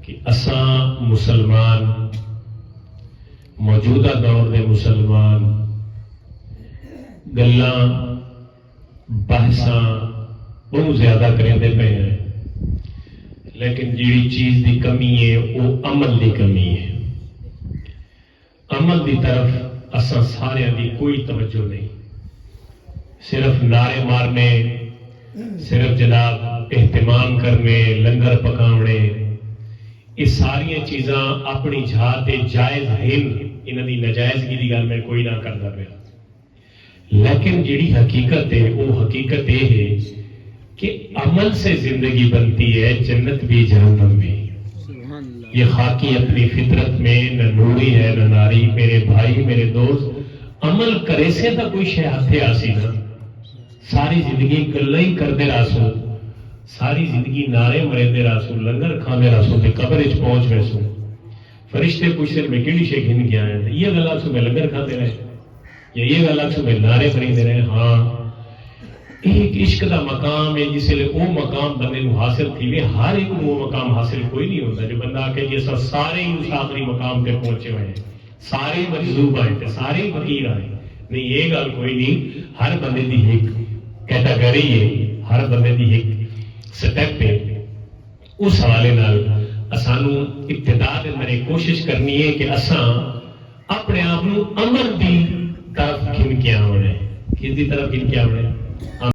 کہ اساں مسلمان موجودہ دور دے مسلمان گلاں بحثاں بہت زیادہ کرتے پے ہیں، لیکن جیڑی چیز دی کمی ہے وہ عمل دی کمی ہے۔ عمل دی طرف اساں سارے دی کوئی توجہ نہیں، صرف نعرے مارنے، صرف جناب اہتمام کرنے، لنگر پکاونے، یہ ساری چیزاں اپنی جہات جائز ہیں، انہاں دی نجائزگی دی گل میں کوئی نہ کردا پیا، لیکن جیڑی حقیقت ہے وہ حقیقت یہ ہے کہ عمل سے زندگی بنتی ہے، جنت بھی جہنم بھی۔ یہ خاکی اپنی فطرت میں نہ نوری ہے نہ ناری۔ میرے بھائی میرے دوست، عمل کرے سے تو کوئی شے ہاتھے آسی نا، ساری زندگی گلاں ہی کردے راسو، ساری زندگی نعرے مرے راسو، لنگر کھانے راسو تے قبر وچ پہنچ ویسو، فرشتے پوچھتے میں کیڑی شے گھن گیا ہے، یہ گل آسو میں لنگر کھاتے رہے یا یہ گل آسو میں نعرے مریندے رہے۔ ہاں ایک عشق دا مقام ہے، جس لئے وہ مقام بندے نو حاصل تھی لے، ہر ایک وہ مقام حاصل کوئی نہیں ہوتا جو بندہ آکے جی ایسا سارے ہی اس آخری مقام پہ پہنچے ہوئے ہیں، سارے مجذوب آئے تھے، سارے فقیر آئے، نہیں یہ گل کوئی نہیں، ہر بندے دی ایک کیٹاگری ہے، ہر بندے دی ایک سٹیپ ہے۔ اس حوالے نال اسانو ابتدا دے اندر کوشش کرنی ہے کہ اساں اپنے آپ نو عمل دی طرف گھن کے آونے، کس دی طرف گھن کے آونے؟